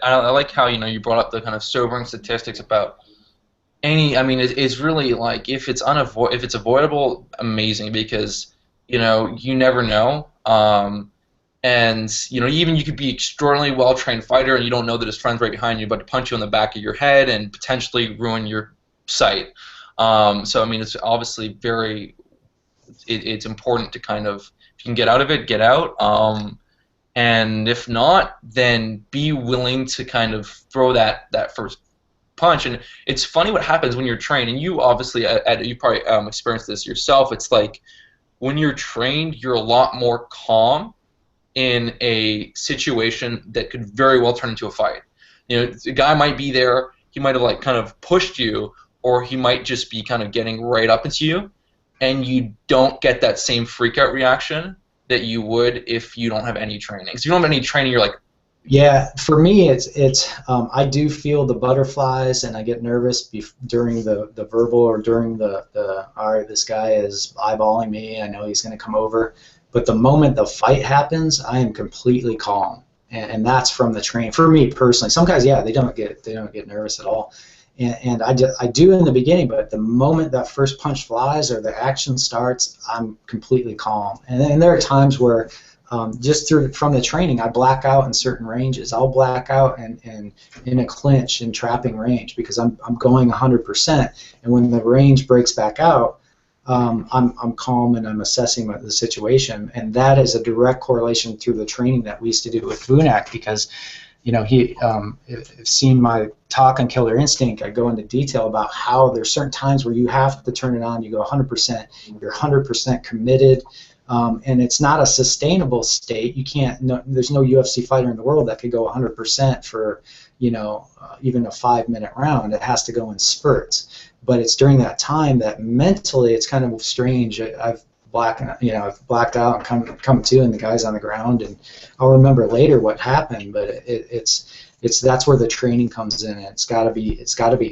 I like how you brought up the kind of sobering statistics about I mean, it's really like if it's avoidable, amazing, because you never know. And even you could be extraordinarily well trained fighter and you don't know that his friend's right behind you, but to punch you on the back of your head and potentially ruin your sight. So I mean, it's obviously it's important to kind of, if you can get out of it, get out. And if not, then be willing to kind of throw that first punch. And it's funny what happens when you're trained, and you obviously you probably experienced this yourself. It's like when you're trained, you're a lot more calm in a situation that could very well turn into a fight. The guy might be there, he might have kind of pushed you, or he might just be kind of getting right up into you, and you don't get that same freak out reaction that you would if you don't have any training. So if you don't have any training, you're like, yeah, for me, it's I do feel the butterflies, and I get nervous during the verbal, or during the all right, this guy is eyeballing me, I know he's going to come over. But the moment the fight happens, I am completely calm, and that's from the training. For me personally, some guys, yeah, they don't get nervous at all, and I do in the beginning. But the moment that first punch flies or the action starts, I'm completely calm. And there are times where just from the training, I black out in certain ranges. I'll black out and in a clinch and trapping range because I'm going 100%. And when the range breaks back out, I'm calm and I'm assessing the situation. And that is a direct correlation through the training that we used to do with Vunak, because he if seen my talk on Killer Instinct, I go into detail about how there's certain times where you have to turn it on. You go 100%. You're 100% committed. And it's not a sustainable state. You can't. There's no UFC fighter in the world that could go 100% for even a 5-minute round. It has to go in spurts. But it's during that time that mentally it's kind of strange. I've blacked out and come to, and the guy's on the ground, and I'll remember later what happened. But it's that's where the training comes in. And it's got to be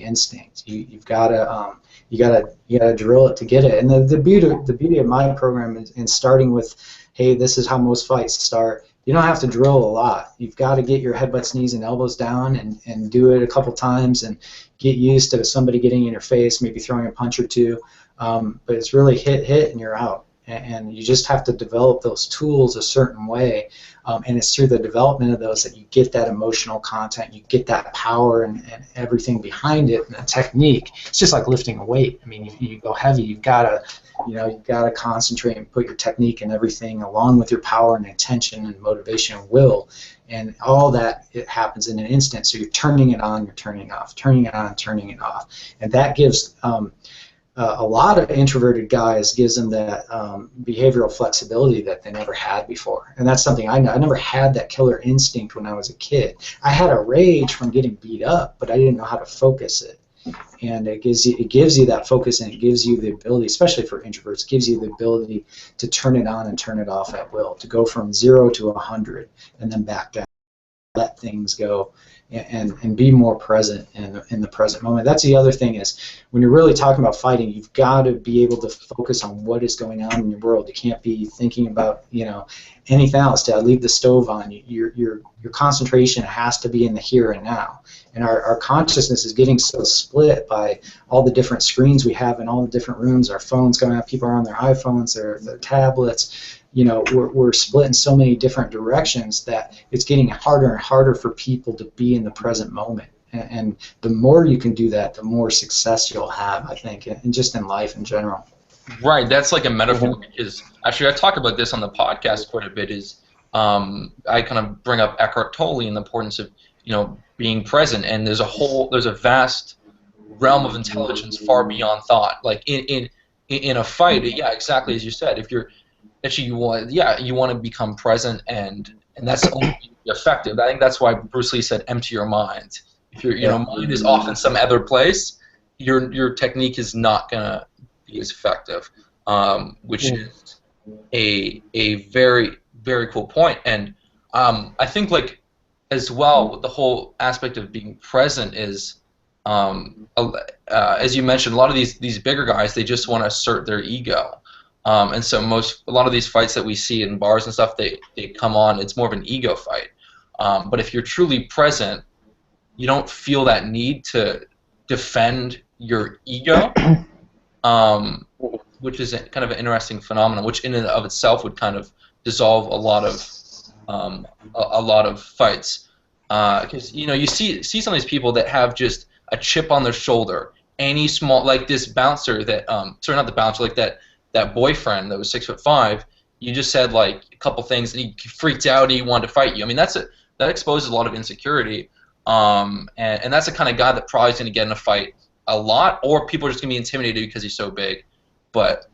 instinct. You've got to. You gotta drill it to get it. And the beauty of my program is in starting with, hey, this is how most fights start. You don't have to drill a lot. You've got to get your headbutts, knees, and elbows down and do it a couple times and get used to somebody getting in your face, maybe throwing a punch or two. But it's really hit, and you're out. And you just have to develop those tools a certain way. And it's through the development of those that you get that emotional content, you get that power and everything behind it, and the technique. It's just like lifting a weight. I mean, you go heavy, you've got to concentrate and put your technique and everything along with your power and intention and motivation and will, and all that, it happens in an instant. So you're turning it on, you're turning it off, turning it on, turning it off, and that gives a lot of introverted guys, gives them that behavioral flexibility that they never had before. And that's something I never had, that killer instinct when I was a kid. I had a rage from getting beat up, but I didn't know how to focus it. And it gives you that focus, and it gives you the ability, especially for introverts, it gives you the ability to turn it on and turn it off at will, to go from 0 to 100 and then back down, let things go, and be more present in the present moment. That's the other thing, is when you're really talking about fighting, you've got to be able to focus on what is going on in your world. You can't be thinking about anything else. Did I leave the stove on? Your concentration has to be in the here and now. And our consciousness is getting so split by all the different screens we have in all the different rooms. Our phones going out, people are on their iPhones, their tablets. We're split in so many different directions that it's getting harder and harder for people to be in the present moment. And the more you can do that, the more success you'll have, I think, and just in life in general. Right, that's like a metaphor because actually I talk about this on the podcast quite a bit. Is I kind of bring up Eckhart Tolle and the importance of being present, and there's a vast realm of intelligence far beyond thought. Like in a fight, yeah, exactly as you said. If you're actually you want to become present, and that's only effective. I think that's why Bruce Lee said, "Empty your mind." If your mind is off in some other place, your technique is not gonna be as effective, which is a very very cool point. And I think like as well with the whole aspect of being present is as you mentioned, a lot of these bigger guys, they just want to assert their ego. And so a lot of these fights that we see in bars and stuff, they come on, it's more of an ego fight. But if you're truly present, you don't feel that need to defend your ego, which is kind of an interesting phenomenon, which in and of itself would kind of dissolve a lot of fights. Because you see some of these people that have just a chip on their shoulder. Any small, like this bouncer that sorry, not the bouncer, like that boyfriend that was 6'5". You just said like a couple things and he freaked out and he wanted to fight you. I mean that exposes a lot of insecurity, and that's the kind of guy that probably is going to get in a fight a lot, or people are just going to be intimidated because he's so big. But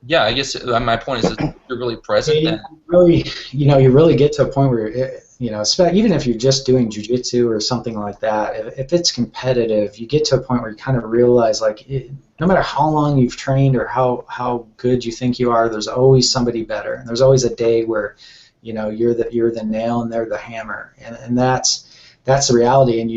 yeah, I guess my point is that you're really present. Yeah, you really get to a point where even if you're just doing jiu-jitsu or something like that, if it's competitive, you get to a point where you kind of realize like no matter how long you've trained or how good you think you are, there's always somebody better, and there's always a day where you're the nail and they're the hammer, and that's the reality. And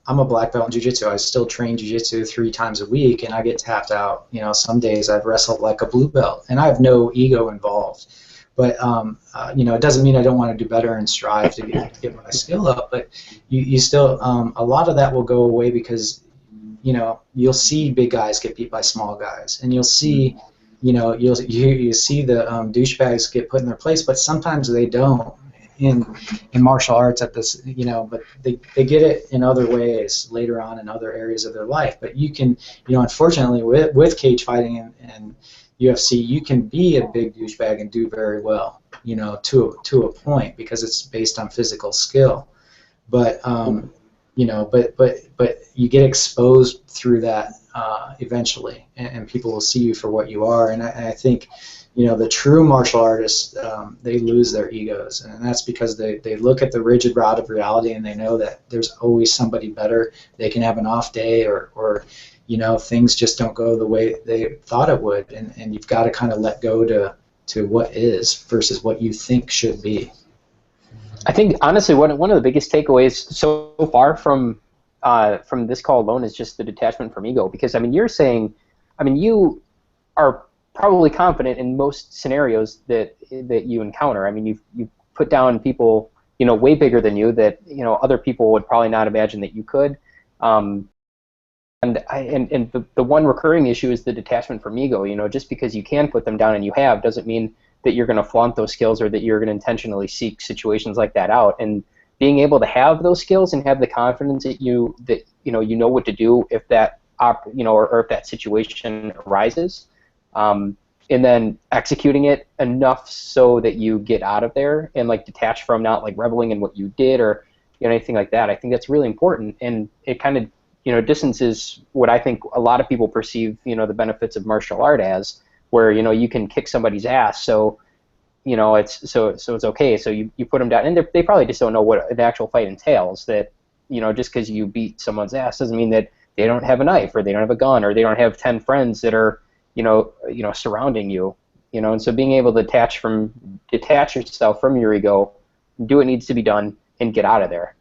I'm a black belt in jiu-jitsu. I still train jiu-jitsu 3 times a week, and I get tapped out. Some days I've wrestled like a blue belt, and I have no ego involved. But it doesn't mean I don't want to do better and strive to get my skill up. But you still a lot of that will go away because you'll see big guys get beat by small guys, and you'll see you see the douchebags get put in their place, but sometimes they don't. In martial arts at this, but they get it in other ways later on in other areas of their life. But you can, unfortunately, with cage fighting and UFC, you can be a big douchebag and do very well, to a point because it's based on physical skill. But but you get exposed through that eventually, and people will see you for what you are. And I think. The true martial artists, they lose their egos, and that's because they look at the rigid rod of reality and they know that there's always somebody better. They can have an off day or things just don't go the way they thought it would, and you've got to kind of let go to what is versus what you think should be. I think, honestly, one of the biggest takeaways so far from this call alone is just the detachment from ego, because, you're saying, you are probably confident in most scenarios that you encounter. You've put down people, way bigger than you that, other people would probably not imagine that you could. And the one recurring issue is the detachment from ego. Just because you can put them down and you have doesn't mean that you're going to flaunt those skills or that you're going to intentionally seek situations like that out. And being able to have those skills and have the confidence that you know what to do if that or if that situation arises. And then executing it enough so that you get out of there and like detach from not like reveling in what you did or anything like that. I think that's really important, and it kind of distances what I think a lot of people perceive the benefits of martial art as, where you can kick somebody's ass, so it's okay. So you put them down, and they probably just don't know what an actual fight entails. That just because you beat someone's ass doesn't mean that they don't have a knife or they don't have a gun or they don't have 10 friends that are surrounding you, and so being able to detach yourself from your ego, do what needs to be done, and get out of there.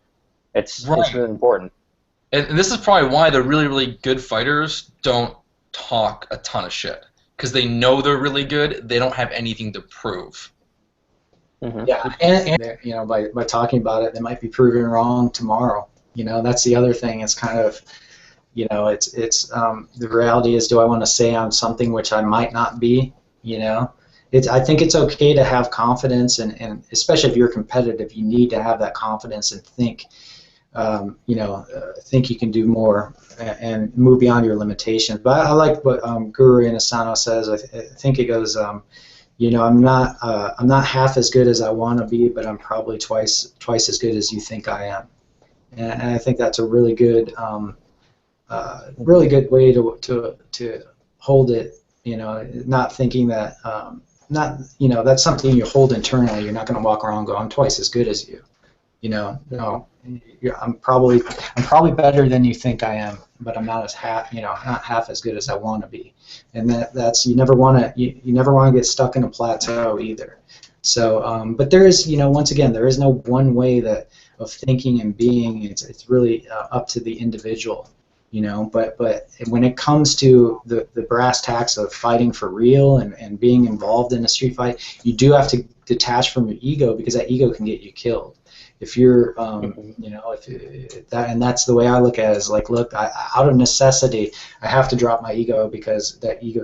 It's really important. And this is probably why the really, really good fighters don't talk a ton of shit, because they know they're really good. They don't have anything to prove. Mm-hmm. Yeah, and by talking about it, they might be proven wrong tomorrow. That's the other thing. It's kind of it's the reality is, do I want to say I'm something which I might not be? I think it's okay to have confidence, and especially if you're competitive, you need to have that confidence and think think you can do more and move beyond your limitations. But I like what Guru Inasano says. I think it goes, I'm not half as good as I want to be, but I'm probably twice as good as you think I am. And I think that's a really good way to hold it. Not thinking that that's something you hold internally. You're not going to walk around and go, I'm twice as good as you. No, I'm probably better than you think I am, but I'm not not half as good as I want to be. And that's you never want to get stuck in a plateau either. So, but there is, once again, there is no one way of thinking and being. It's really up to the individual. But when it comes to the brass tacks of fighting for real and being involved in a street fight, you do have to detach from your ego, because that ego can get you killed. If you're, and that's the way I look at it, is like, look, out of necessity, I have to drop my ego, because that ego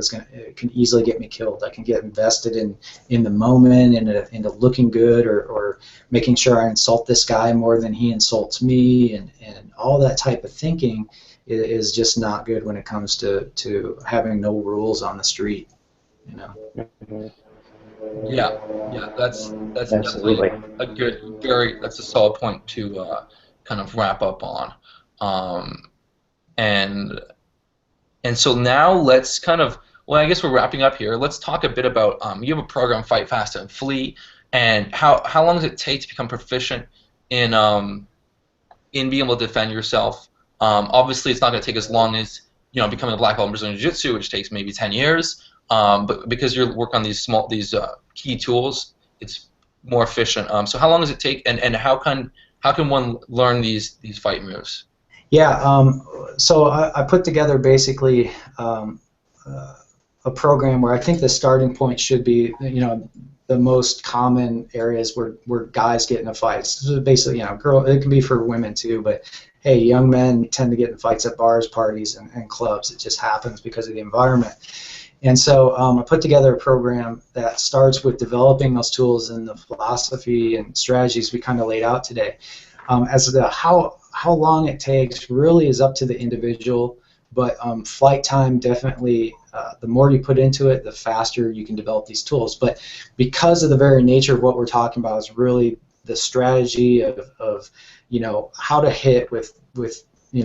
can easily get me killed. I can get invested in the moment, into looking good, or making sure I insult this guy more than he insults me, and all that type of thinking is just not good when it comes to having no rules on the street. Yeah, that's Absolutely. definitely that's a solid point to kind of wrap up on. And so now let's kind of, well, I guess we're wrapping up here. Let's talk a bit about, you have a program, Fight Fast and Flee, and how long does it take to become proficient in being able to defend yourself? Obviously, it's not going to take as long as becoming a black belt in Brazilian Jiu-Jitsu, which takes maybe 10 years. But because you work on these key tools, it's more efficient. So how long does it take, and how can one learn these fight moves? Yeah, so I put together basically a program where I think the starting point should be, the most common areas where guys get into fights. So basically, it can be for women too, but hey, young men tend to get in fights at bars, parties, and clubs. It just happens because of the environment. And so I put together a program that starts with developing those tools and the philosophy and strategies we kind of laid out today. As to how long it takes really is up to the individual, but flight time definitely, the more you put into it, the faster you can develop these tools. But because of the very nature of what we're talking about is really the strategy of how to hit with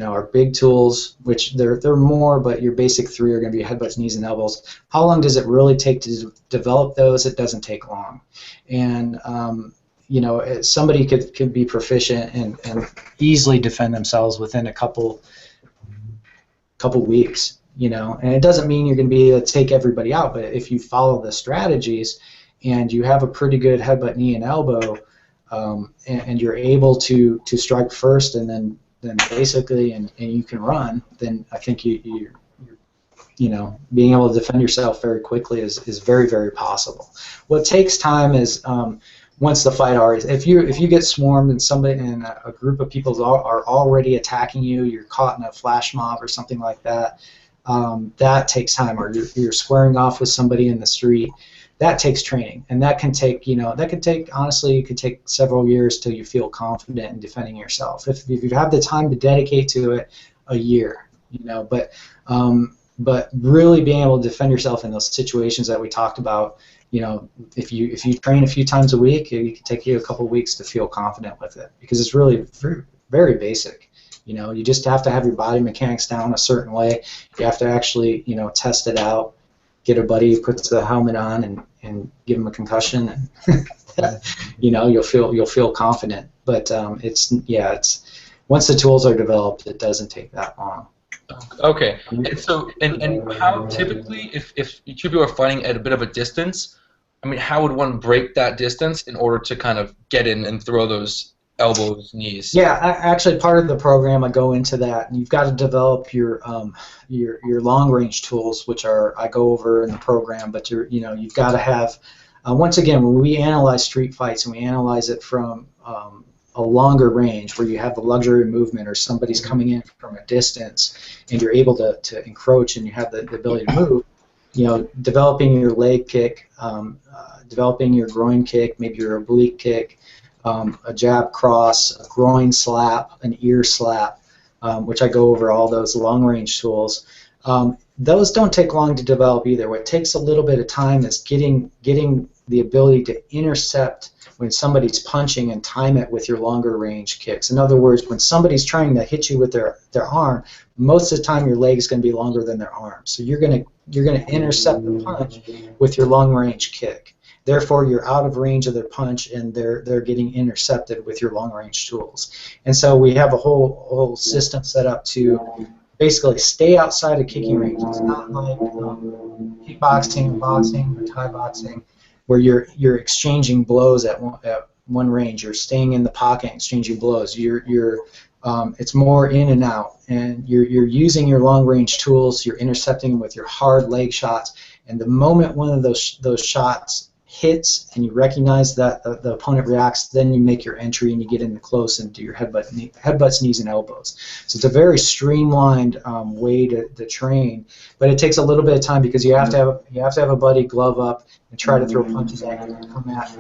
our big tools, which they're more, but your basic three are going to be headbutts, knees, and elbows. How long does it really take to develop those? It doesn't take long. And somebody could be proficient and easily defend themselves within a couple weeks. And it doesn't mean you're going to be able to take everybody out, but if you follow the strategies and you have a pretty good headbutt, knee, and elbow, and you're able to strike first and then basically and you can run, then I think you're being able to defend yourself very quickly is very, very possible. What takes time is once the fight already, if you get swarmed and somebody and a group of people are already attacking you, you're caught in a flash mob or something like that, that takes time. Or you're squaring off with somebody in the street, that takes training, and that can take honestly, it could take several years till you feel confident in defending yourself. If you have the time to dedicate to it, a year, but really being able to defend yourself in those situations that we talked about, if you train a few times a week, it can take you a couple weeks to feel confident with it, because it's really very, very basic. You just have to have your body mechanics down a certain way. You have to actually, test it out. Get a buddy who puts the helmet on and give him a concussion, and you'll feel confident. But it's once the tools are developed, it doesn't take that long. Okay, and so and how typically, if two people are fighting at a bit of a distance, I mean, how would one break that distance in order to kind of get in and throw those elbows, knees? Yeah, actually, part of the program I go into that, and you've got to develop your long range tools, which I go over in the program. But you've got to have, once again, when we analyze street fights and we analyze it from a longer range, where you have the luxury of movement, or somebody's coming in from a distance, and you're able to encroach, and you have the ability to move. Developing your leg kick, developing your groin kick, maybe your oblique kick. a jab cross, a groin slap, an ear slap, which I go over all those long-range tools. Those don't take long to develop either. What takes a little bit of time is getting the ability to intercept when somebody's punching and time it with your longer range kicks. In other words, when somebody's trying to hit you with their arm, most of the time your leg is going to be longer than their arm. So you're going to intercept the punch with your long range kick. Therefore, you're out of range of their punch, and they're getting intercepted with your long range tools. And so we have a whole system set up to basically stay outside of kicking range. It's not like kickboxing, boxing, or Thai boxing, where you're exchanging blows at one range. You're staying in the pocket, exchanging blows. It's more in and out, and you're using your long range tools. You're intercepting with your hard leg shots, and the moment one of those shots hits and you recognize that the opponent reacts, then you make your entry and you get in close and do your headbutts, knees, and elbows. So it's a very streamlined way to train, but it takes a little bit of time because you have to have a buddy glove up and try to throw punches at you and come at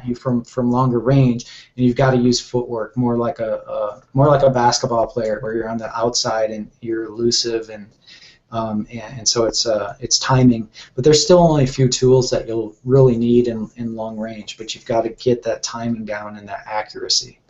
you from longer range, and you've got to use footwork more like a basketball player where you're on the outside and you're elusive and so it's timing, but there's still only a few tools that you'll really need in long range, but you've got to get that timing down and that accuracy.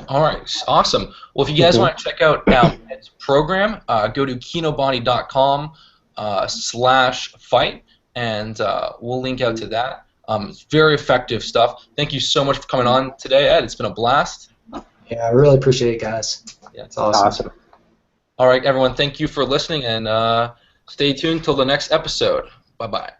All right, awesome. Well, if you guys want to check out Ed's program, go to kinobody.com/fight, and we'll link out to that. It's very effective stuff. Thank you so much for coming on today, Ed. It's been a blast. Yeah, I really appreciate it, guys. Yeah, it's awesome. All right, everyone, thank you for listening, and stay tuned till the next episode. Bye-bye.